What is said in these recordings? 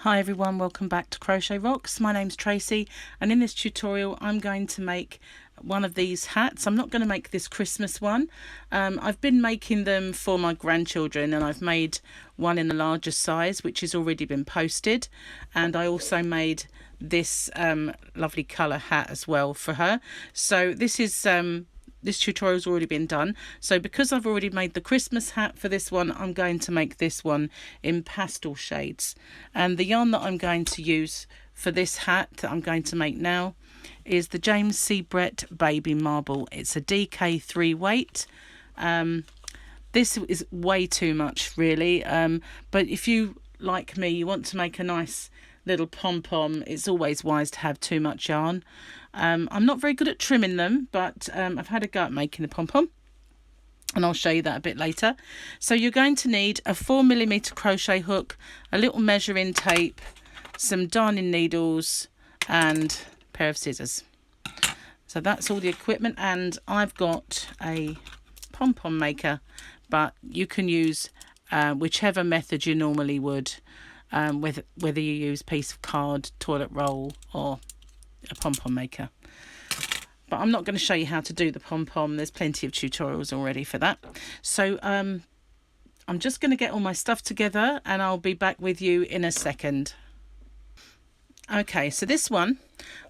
Hi everyone, welcome back to Crochet Rocks. My name's Tracy, and in this tutorial I'm going to make one of these hats. I'm not going to make this Christmas one. I've been making them for my grandchildren, and I've made one in a larger size which has already been posted, and I also made this lovely colour hat as well for her. So this tutorial's already been done. So because I've already made the Christmas hat for this one, I'm going to make this one in pastel shades. And the yarn that I'm going to use for this hat that I'm going to make now is the James C. Brett Baby Marble. It's a DK3 weight. This is way too much really, but if you, like me, you want to make a nice little pom-pom, it's always wise to have too much yarn. I'm not very good at trimming them, but I've had a go at making the pom-pom, and I'll show you that a bit later. So you're going to need a 4mm crochet hook, a little measuring tape, some darning needles, and a pair of scissors. So that's all the equipment, and I've got a pom-pom maker, but you can use whichever method you normally would, whether you use piece of card, toilet roll, or a pom-pom maker. But I'm not going to show you how to do the pom-pom. There's plenty of tutorials already for that. So I'm just going to get all my stuff together, and I'll be back with you in a second. Okay, so this one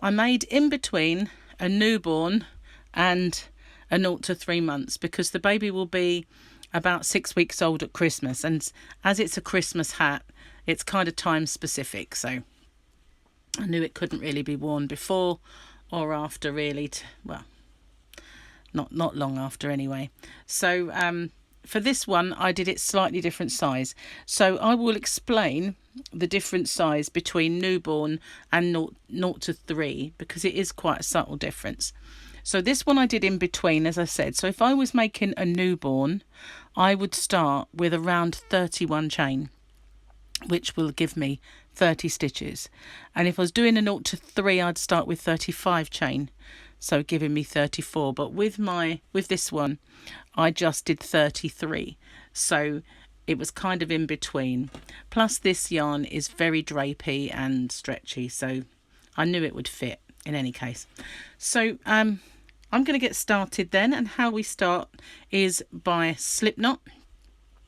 I made in between a newborn and a 0 to 3 months, because the baby will be about 6 weeks old at Christmas, and as it's a Christmas hat, it's kind of time specific, so I knew it couldn't really be worn before or after, really. Well, not long after anyway. So for this one I did it slightly different size, so I will explain the different size between newborn and 0 to 3, because it is quite a subtle difference. So this one I did in between, as I said. So if I was making a newborn, I would start with around 31 chain, which will give me 30 stitches. And if I was doing a 0 to 3, I'd start with 35 chain, so giving me 34. But with this one, I just did 33, so it was kind of in between. Plus this yarn is very drapey and stretchy, so I knew it would fit in any case. So I'm going to get started then, and how we start is by slip knot.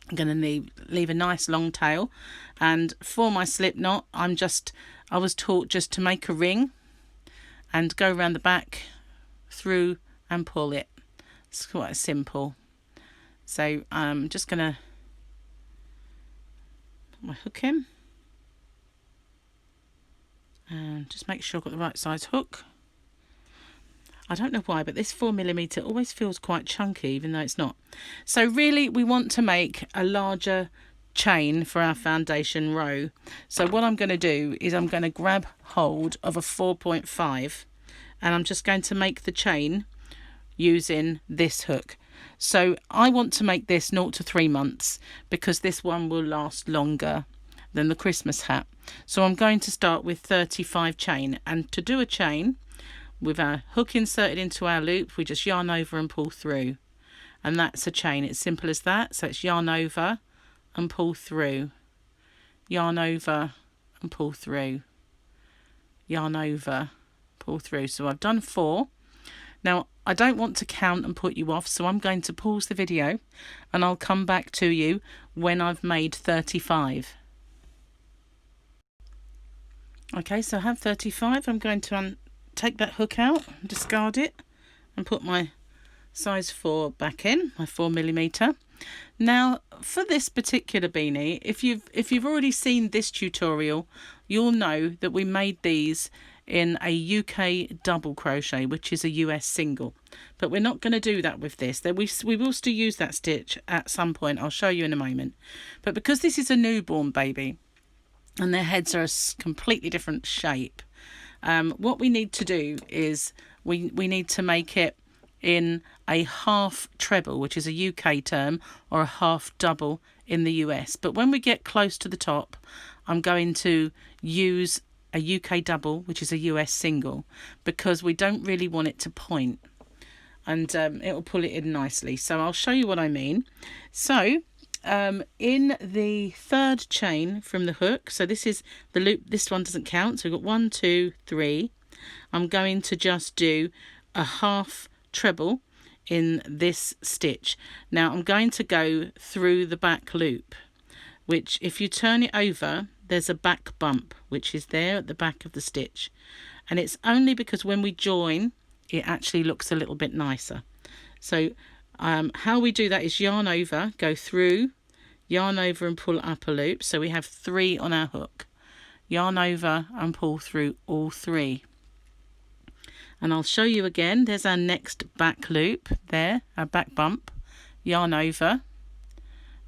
I'm going to leave a nice long tail, and for my slip knot I was taught just to make a ring and go around the back, through, and pull it. It's quite simple. So I'm just going to put my hook in and just make sure I've got the right size hook. I don't know why, but this 4mm always feels quite chunky, even though it's not. So really we want to make a larger chain for our foundation row. So what I'm going to do is I'm going to grab hold of a 4.5, and I'm just going to make the chain using this hook. So I want to make this 0 to 3 months, because this one will last longer than the Christmas hat. So I'm going to start with 35 chain, and to do a chain with our hook inserted into our loop, we just yarn over and pull through, and that's a chain. It's simple as that. So it's yarn over and pull through, yarn over and pull through, yarn over, pull through. So I've done 4. Now I don't want to count and put you off, so I'm going to pause the video and I'll come back to you when I've made 35. Okay, so I have 35. I'm going to take that hook out, discard it, and put my size 4 back in, my 4mm. Now for this particular beanie, if you've already seen this tutorial, you'll know that we made these in a UK double crochet, which is a US single, but we're not going to do that with this. We will still use that stitch at some point. I'll show you in a moment. But because this is a newborn baby and their heads are a completely different shape, what we need to do is we need to make it in a half treble, which is a UK term, or a half double in the US. But when we get close to the top, I'm going to use a UK double, which is a US single, because we don't really want it to point, and it will pull it in nicely. So I'll show you what I mean. So In the third chain from the hook, so this is the loop, this one doesn't count, so we've got 1, 2, 3. I'm going to just do a half treble in this stitch. Now I'm going to go through the back loop, which if you turn it over, there's a back bump which is there at the back of the stitch, and it's only because when we join it actually looks a little bit nicer. So how we do that is yarn over, go through, yarn over and pull up a loop, so we have 3 on our hook, yarn over and pull through all 3. And I'll show you again. There's our next back loop there, our back bump, yarn over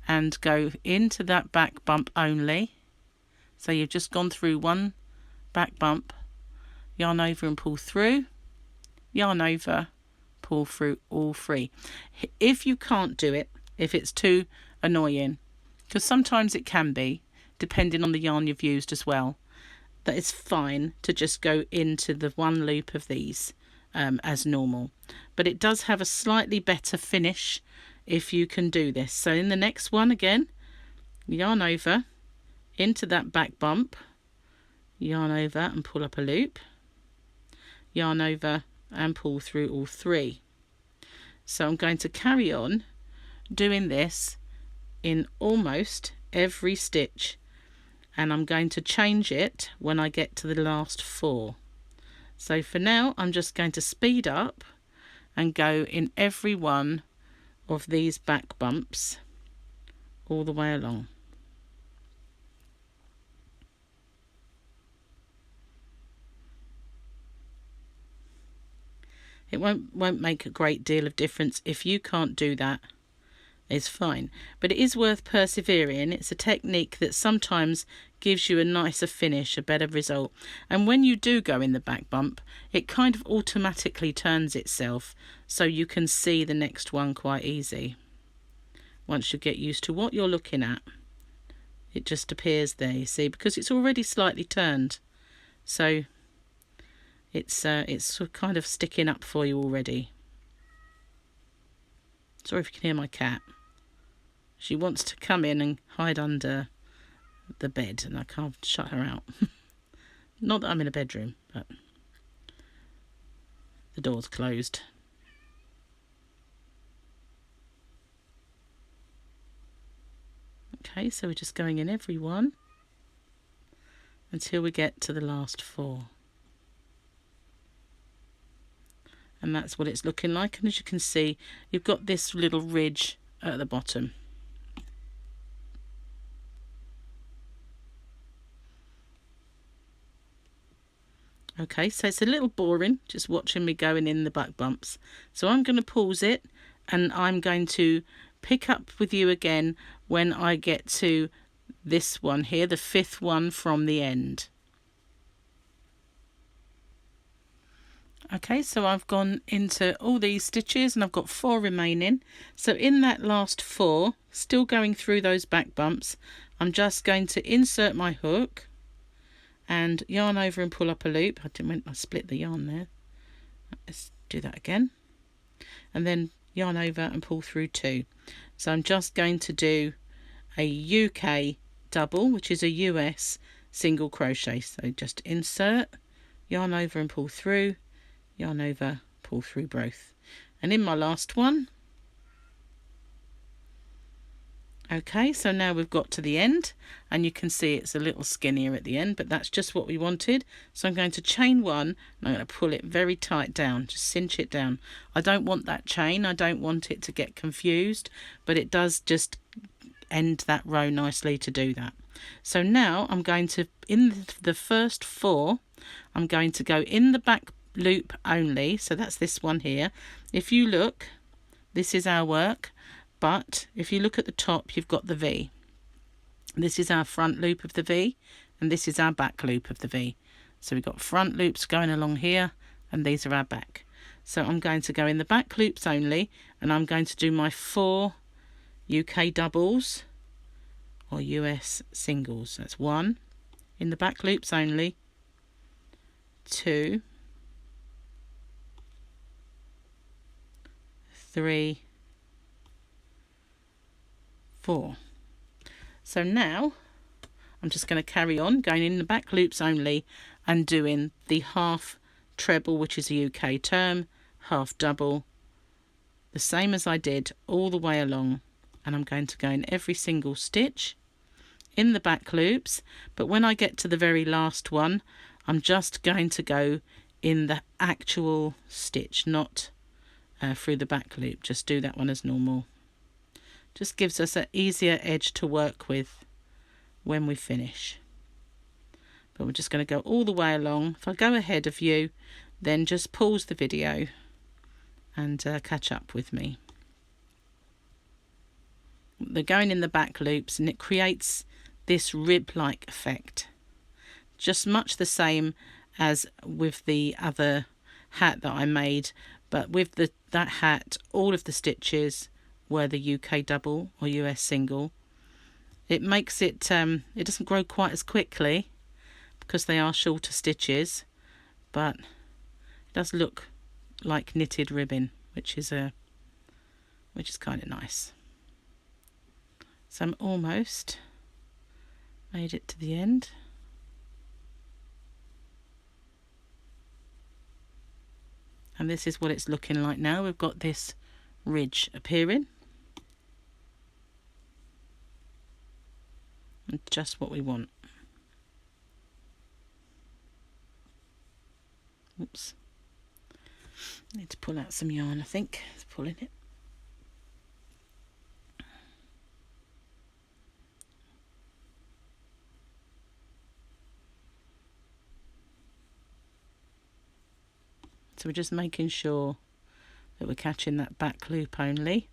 and go into that back bump only. So you've just gone through one back bump, yarn over and pull through, yarn over, pull through all 3. If you can't do it, if it's too annoying, because sometimes it can be, depending on the yarn you've used as well, that it's fine to just go into the one loop of these as normal. But it does have a slightly better finish if you can do this. So in the next one again, yarn over into that back bump, yarn over and pull up a loop, yarn over and pull through all 3. So I'm going to carry on doing this in almost every stitch, and I'm going to change it when I get to the last 4. So for now I'm just going to speed up and go in every one of these back bumps all the way along. It won't make a great deal of difference. If you can't do that, it's fine, but it is worth persevering. It's a technique that sometimes gives you a nicer finish, a better result, and when you do go in the back bump, it kind of automatically turns itself so you can see the next one quite easy. Once you get used to what you're looking at, it just appears there, you see, because it's already slightly turned, so it's kind of sticking up for you already. Sorry if you can hear my cat. She wants to come in and hide under the bed and I can't shut her out. Not that I'm in a bedroom, but the door's closed. Okay, so we're just going in every one until we get to the last 4. And that's what it's looking like, and as you can see, you've got this little ridge at the bottom. Okay, so it's a little boring just watching me going in the back bumps, so I'm going to pause it and I'm going to pick up with you again when I get to this one here, the 5th one from the end. Okay, so I've gone into all these stitches and I've got 4 remaining. So in that last 4, still going through those back bumps, I'm just going to insert my hook and yarn over and pull up a loop. I split the yarn there. Let's do that again. And then yarn over and pull through 2. So I'm just going to do a UK double, which is a US single crochet. So just insert, yarn over and pull through, yarn over, pull through both. And in my last one, okay, so now we've got to the end and you can see it's a little skinnier at the end, but that's just what we wanted. So I'm going to chain 1 and I'm going to pull it very tight down, just cinch it down. I don't want that chain, I don't want it to get confused, but it does just end that row nicely to do that. So now I'm going to, in the first 4, I'm going to go in the back loop only, so that's this one here. If you look, this is our work, but if you look at the top, you've got the V. This is our front loop of the V and this is our back loop of the V. So we've got front loops going along here and these are our back. So I'm going to go in the back loops only and I'm going to do my 4 UK doubles or US singles. That's 1 in the back loops only, 2, 3, 4. So now I'm just going to carry on going in the back loops only and doing the half treble, which is a UK term, half double, the same as I did all the way along, and I'm going to go in every single stitch in the back loops, but when I get to the very last one I'm just going to go in the actual stitch, not through the back loop. Just do that one as normal. Just gives us an easier edge to work with when we finish. But we're just going to go all the way along. If I go ahead of you, then just pause the video and catch up with me. They're going in the back loops and it creates this rib-like effect, just much the same as with the other hat that I made, but with that hat all of the stitches were the UK double or US single. It makes it it doesn't grow quite as quickly because they are shorter stitches, but it does look like knitted ribbon, which is kind of nice. So I'm almost made it to the end. And this is what it's looking like now. We've got this ridge appearing. And just what we want. Oops. Need to pull out some yarn, I think. It's pulling it. So we're just making sure that we're catching that back loop only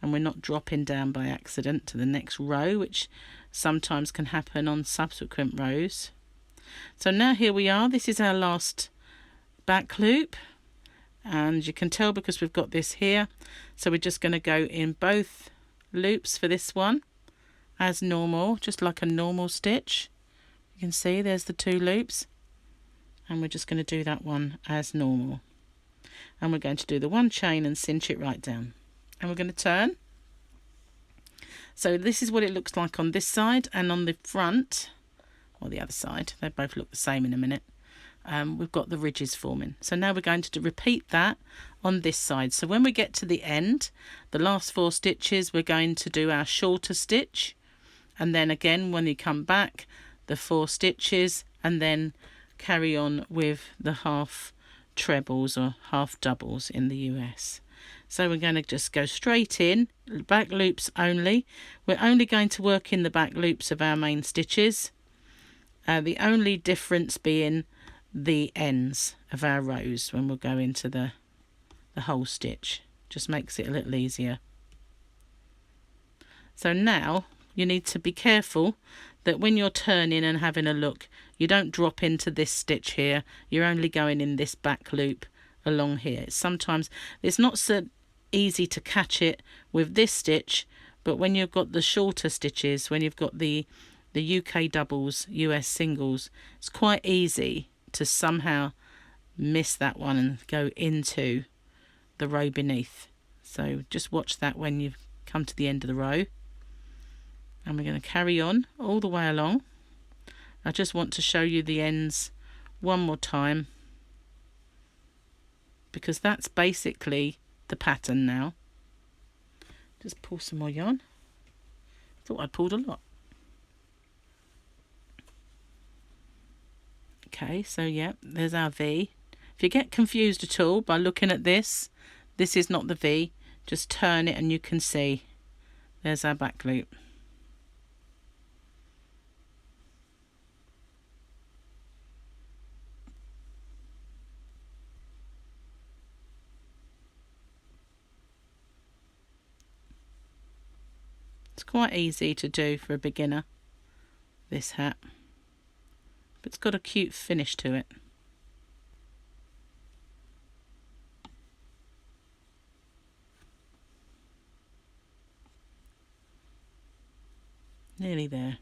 and we're not dropping down by accident to the next row, which sometimes can happen on subsequent rows. So now here we are. This is our last back loop, and you can tell because we've got this here. So we're just going to go in both loops for this one as normal, just like a normal stitch. You can see there's the 2 loops. And we're just going to do that one as normal. And we're going to do the 1 chain and cinch it right down. And we're going to turn. So this is what it looks like on this side, and on the front, or the other side, they both look the same in a minute. We've got the ridges forming. So now we're going to repeat that on this side. So when we get to the end, the last 4 stitches, we're going to do our shorter stitch. And then again, when you come back, the 4 stitches, and then carry on with the half trebles or half doubles in the US. So we're going to just go straight in, back loops only. We're only going to work in the back loops of our main stitches. The only difference being the ends of our rows when we'll go into the whole stitch. Just makes it a little easier. So now you need to be careful that when you're turning and having a look, you don't drop into this stitch here. You're only going in this back loop along here. Sometimes it's not so easy to catch it with this stitch, but when you've got the shorter stitches, when you've got the UK doubles, US singles, it's quite easy to somehow miss that one and go into the row beneath. So just watch that when you come to the end of the row. And we're going to carry on all the way along. I just want to show you the ends one more time, because that's basically the pattern now. Just pull some more yarn. Thought I pulled a lot. Okay, so yeah, there's our V. If you get confused at all by looking at this, this is not the V. Just turn it and you can see there's our back loop. It's quite easy to do for a beginner, this hat, but it's got a cute finish to it. Nearly there.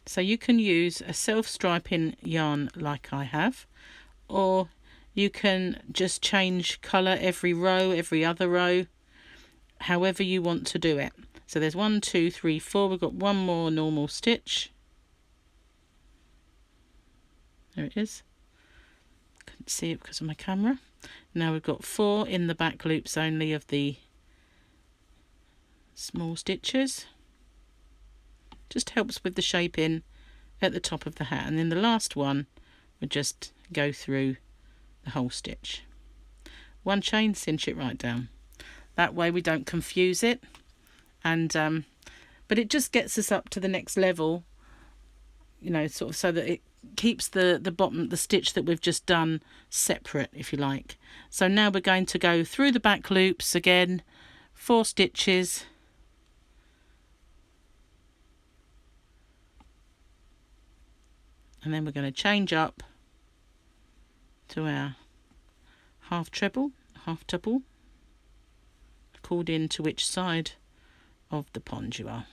So you can use a self-striping yarn like I have, or You can just change colour every row, every other row, however you want to do it. So there's 1, 2, 3, 4. We've got one more normal stitch. There it is. Couldn't see it because of my camera. Now we've got 4 in the back loops only of the small stitches. Just helps with the shaping at the top of the hat. And then the last one would just go through the whole stitch. One chain, cinch it right down. That way we don't confuse it. And but it just gets us up to the next level, you know, sort of, so that it keeps the bottom, the stitch that we've just done, separate, if you like. So now we're going to go through the back loops again, 4 stitches, and then we're going to change up to our half treble, half double, according to which side of the pond you are.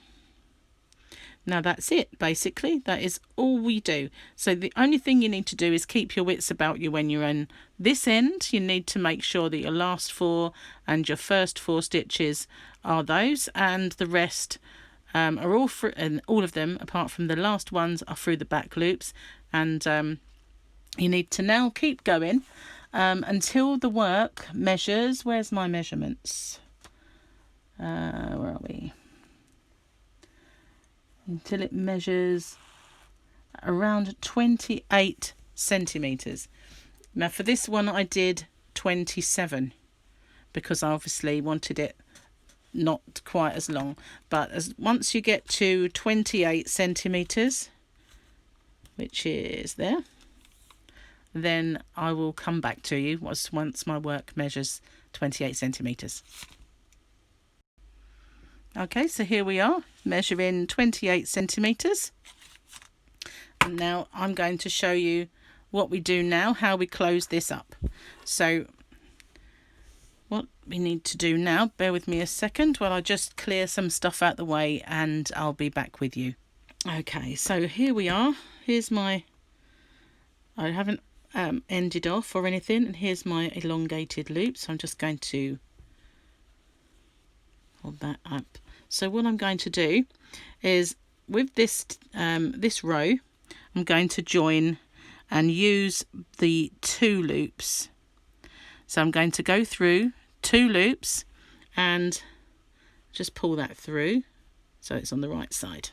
Now that's it, basically. That is all we do. So the only thing you need to do is keep your wits about you when you're in this end. You need to make sure that your last 4 and your first 4 stitches are those, and the rest are all through, and all of them apart from the last ones are through the back loops. And you need to now keep going until the work measures. Where's my measurements? Where are we? Until it measures around 28 centimetres. Now for this one I did 27 because I obviously wanted it not quite as long. But once you get to 28 centimetres, which is there, then I will come back to you once my work measures 28 centimetres. Okay, so here we are, measuring 28 centimetres. And now I'm going to show you what we do now, how we close this up. So what we need to do now, bear with me a second while I just clear some stuff out the way and I'll be back with you. Okay, so here we are. Here's my, I haven't ended off or anything, and here's my elongated loop. So I'm just going to hold that up. So what I'm going to do is with this this row, I'm going to join and use the 2 loops. So I'm going to go through 2 loops and just pull that through so it's on the right side.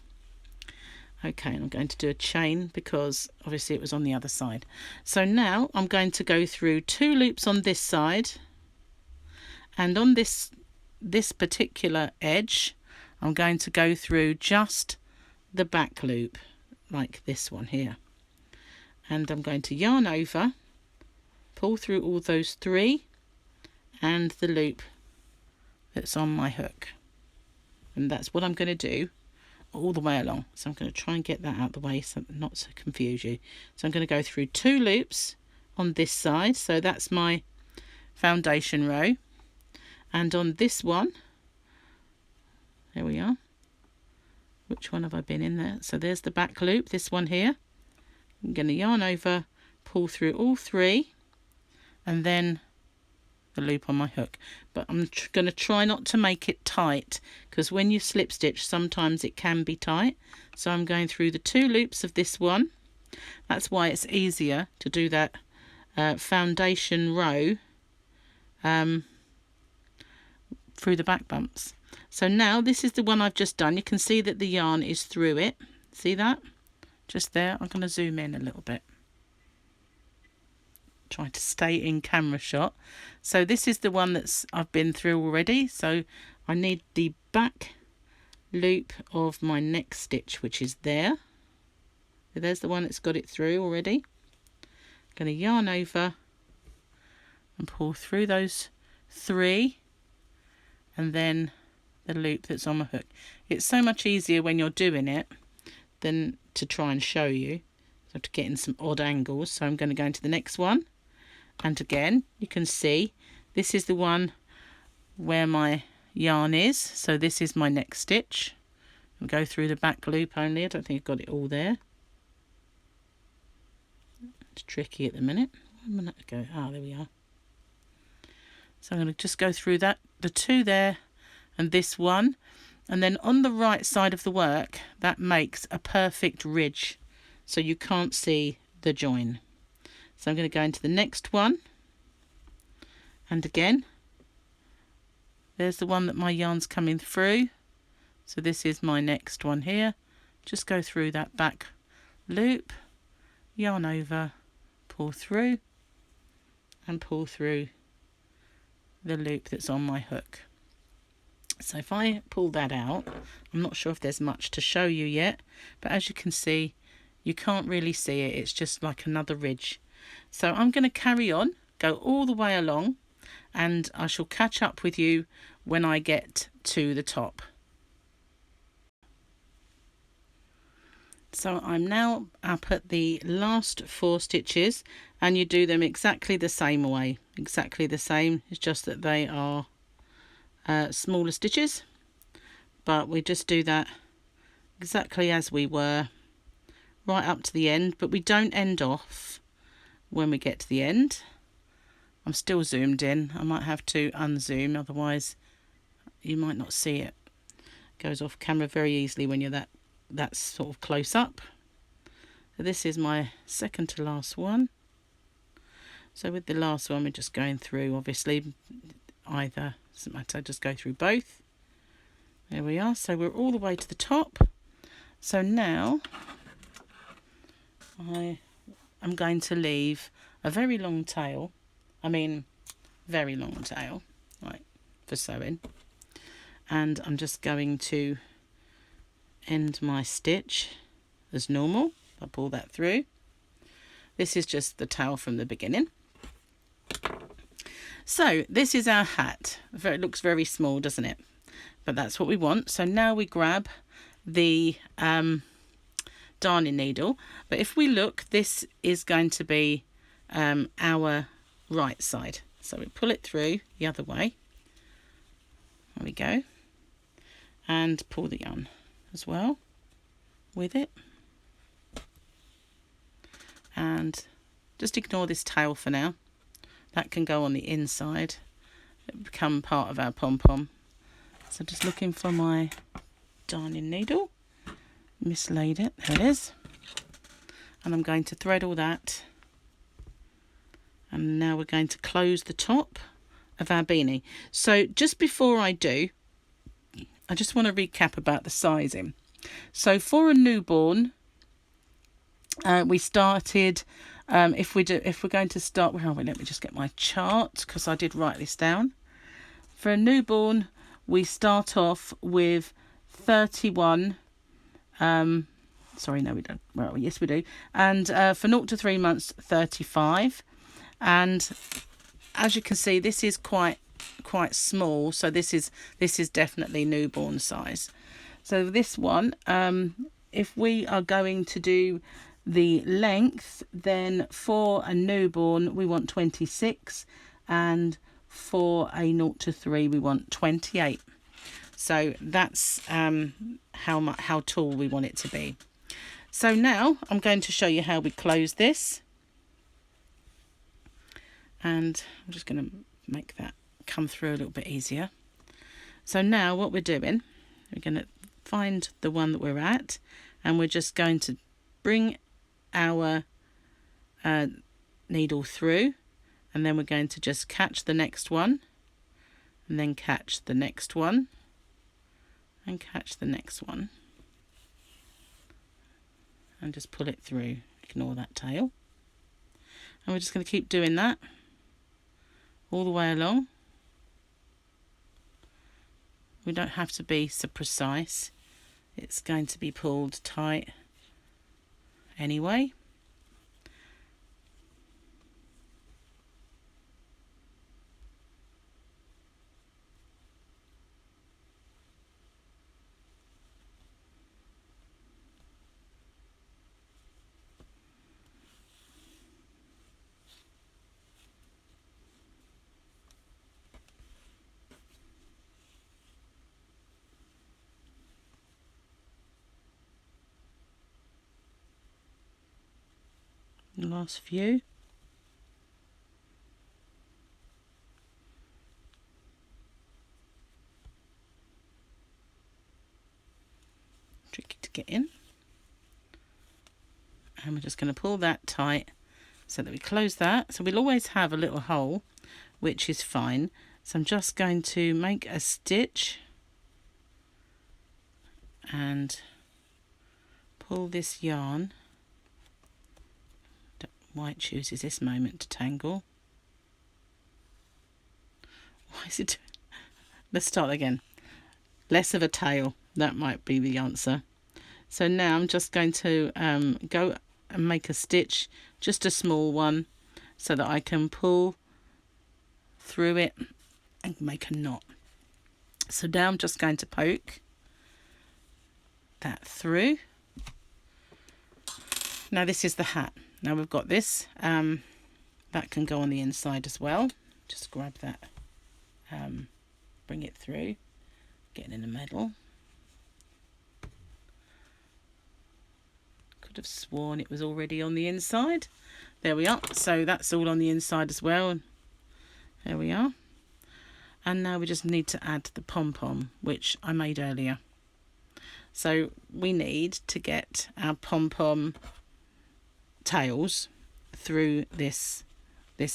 Okay, and I'm going to do a chain because obviously it was on the other side. So now I'm going to go through 2 loops on this side, and on this particular edge I'm going to go through just the back loop, like this one here, and I'm going to yarn over, pull through all those 3 and the loop that's on my hook, and that's what I'm going to do all the way along. So I'm going to try and get that out the way so not to confuse you. So I'm going to go through 2 loops on this side, so that's my foundation row, and on this one, there we are. Which one have I been in there? So there's the back loop, this one here. I'm going to yarn over, pull through all 3, and then the loop on my hook. But I'm going to try not to make it tight, because when you slip stitch sometimes it can be tight. So I'm going through the 2 loops of this one. That's why it's easier to do that foundation row through the back bumps. So now this is the one I've just done. You can see that the yarn is through it. See that? Just there. I'm going to zoom in a little bit. Trying to stay in camera shot. So this is the one that's I've been through already. So I need the back loop of my next stitch, which is there. So there's the one that's got it through already. I'm going to yarn over and pull through those 3, and then the loop that's on my hook. It's so much easier when you're doing it than to try and show you. So I have to get in some odd angles. So I'm going to go into the next one, and again you can see this is the one where my yarn is. So this is my next stitch. I'll go through the back loop only. I don't think I've got it all there. It's tricky at the minute. a minute ago. Ah, there we are. So I'm going to just go through that, the two there and this one, and then on the right side of the work that makes a perfect ridge so you can't see the join. So I'm going to go into the next one, and again there's the one that my yarn's coming through, so this is my next one here. Just go through that back loop, yarn over, pull through and pull through the loop that's on my hook. So if I pull that out, I'm not sure if there's much to show you yet, but as you can see, you can't really see it. It's just like another ridge. So I'm going to carry on, go all the way along, and I shall catch up with you when I get to the top. So I'm now up at the last 4 stitches, and you do them exactly the same way, exactly the same. It's just that they are smaller stitches, but we just do that exactly as we were right up to the end, but we don't end off when we get to the end. I'm still zoomed in. I might have to unzoom, otherwise you might not see it. It goes off camera very easily when you're that sort of close up. So this is my second to last one. So with the last one we're just going through, obviously either, doesn't matter, just go through both. There we are. So we're all the way to the top. So now I am going to leave a very long tail, very long tail, right, for sewing, and I'm just going to end my stitch as normal. I'll pull that through. This is just the tail from the beginning. So this is our hat. It looks very small, doesn't it? But that's what we want. So now we grab the darning needle, but if we look, this is going to be our right side. So we pull it through the other way. There we go. And pull the yarn as well with it. And just ignore this tail for now. That can go on the inside. It'll become part of our pom-pom. So just looking for my darning needle. Mislaid it. There it is. And I'm going to thread all that. And now we're going to close the top of our beanie. So just before I do, I just want to recap about the sizing. So for a newborn, we started, if we're going to start, well, wait, let me just get my chart because I did write this down. For a newborn, we start off with 31. Sorry, no, we don't. Well, yes, we do. And for 0 to 3 months, 35. And as you can see, this is quite small. So this is definitely newborn size. So this one, if we are going to do the length, then for a newborn we want 26, and for a 0 to 3 we want 28. So that's how tall we want it to be. So now I'm going to show you how we close this, and I'm just going to make that come through a little bit easier. So now what we're doing, we're going to find the one that we're at, and we're just going to bring our needle through, and then we're going to just catch the next one, and then catch the next one, and catch the next one, and just pull it through. Ignore that tail, and we're just going to keep doing that all the way along. We don't have to be so precise. It's going to be pulled tight anyway. The last few. get in. And we're just going to pull that tight so that we close that. So we'll always have a little hole, which is fine. So I'm just going to make a stitch and pull this yarn. White chooses this moment to tangle. Why is it? Let's start again. Less of a tail. That might be the answer. So now I'm just going to go and make a stitch, just a small one, so that I can pull through it and make a knot. So now I'm just going to poke that through. Now this is the hat. Now we've got this. That can go on the inside as well. Just grab that, bring it through, get it in the middle. Could have sworn it was already on the inside. There we are. So that's all on the inside as well. There we are. And now we just need to add the pom-pom, which I made earlier. So we need to get our pom-pom tails through this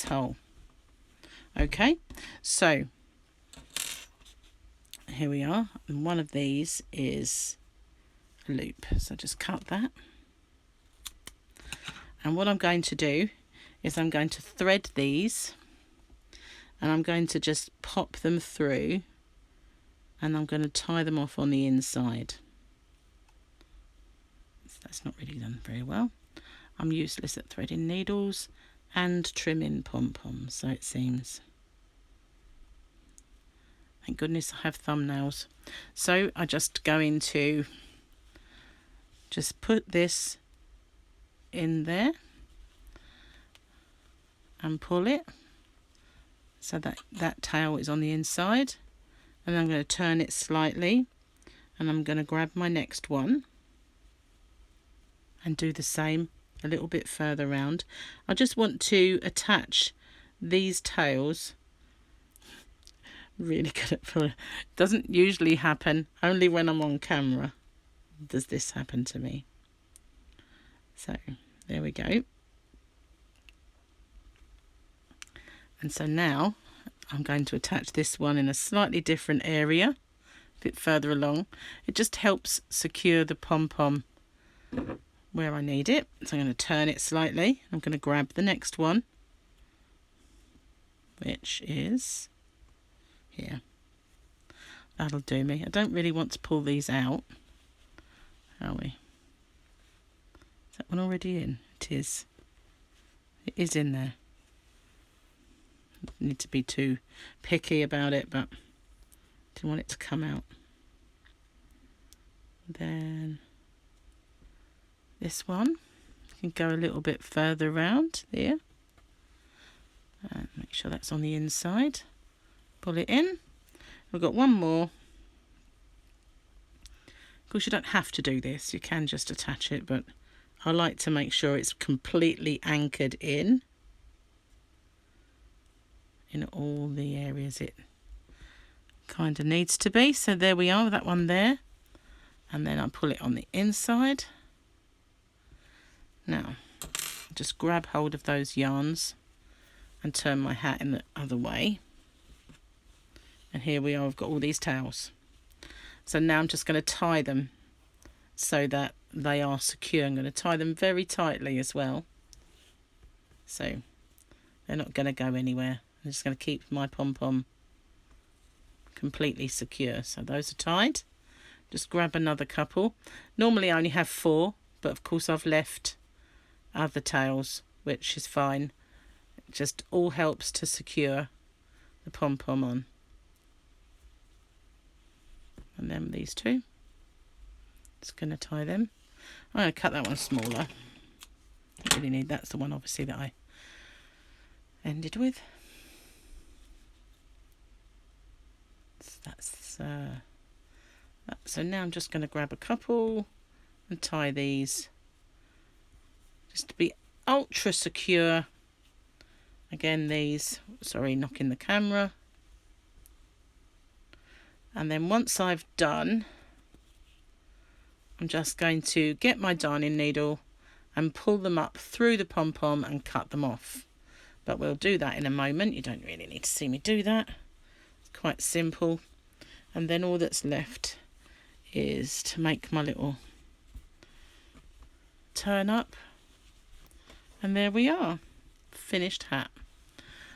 hole. Okay, so here we are, and one of these is a loop, so just cut that. And what I'm going to do is I'm going to thread these, and I'm going to just pop them through, and I'm going to tie them off on the inside. That's not really done very well. I'm useless at threading needles and trimming pom-poms, so it seems. Thank goodness I have thumbnails. So I just going to just put this in there and pull it so that tail is on the inside, and I'm going to turn it slightly, and I'm going to grab my next one and do the same a little bit further round. I just want to attach these tails. Really good at pulling. Doesn't usually happen, only when I'm on camera does this happen to me. So there we go. And so now I'm going to attach this one in a slightly different area, a bit further along. It just helps secure the pom-pom where I need it. So I'm going to turn it slightly. I'm going to grab the next one, which is here. That'll do me. I don't really want to pull these out, are we? Is that one already in? It is. It is in there. Don't need to be too picky about it, but I didn't want it to come out. Then this one can go a little bit further round there, and make sure that's on the inside. Pull it in. We've got one more. Of course, you don't have to do this, you can just attach it, but I like to make sure it's completely anchored in all the areas it kind of needs to be. So there we are with that one there, and then I pull it on the inside. Now just grab hold of those yarns and turn my hat in the other way, and here we are. I've got all these tails. So now I'm just going to tie them so that they are secure. I'm going to tie them very tightly as well, so they're not going to go anywhere. I'm just going to keep my pom-pom completely secure. So those are tied. Just grab another couple. Normally I only have 4, but of course I've left other tails, which is fine. It just all helps to secure the pom-pom on. And then these two, just going to tie them. I'm going to cut that one smaller. Don't really need, that's the one obviously that I ended with. So now I'm just going to grab a couple and tie these just to be ultra secure. Again, these, sorry, knocking the camera. And then once I've done, I'm just going to get my darning needle and pull them up through the pom-pom and cut them off. But we'll do that in a moment. You don't really need to see me do that. It's quite simple. And then all that's left is to make my little turn up. And there we are. Finished hat.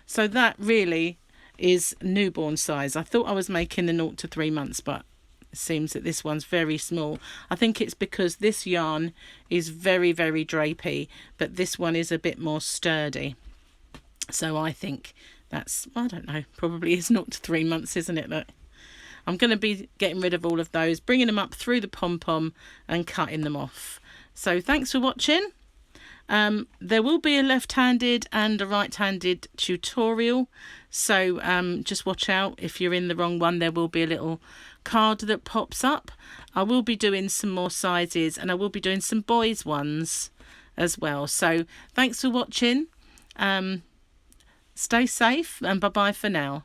So that really is newborn size. I thought I was making the 0 to 3 months, but it seems that this one's very small. I think it's because this yarn is very, very drapey, but this one is a bit more sturdy. So I think that's, I don't know, probably is 0 to 3 months, isn't it? Look, I'm going to be getting rid of all of those, bringing them up through the pom-pom and cutting them off. So thanks for watching. There will be a left-handed and a right-handed tutorial, so just watch out. If you're in the wrong one, there will be a little card that pops up. I will be doing some more sizes, and I will be doing some boys ones as well. So thanks for watching. Stay safe, and bye bye for now.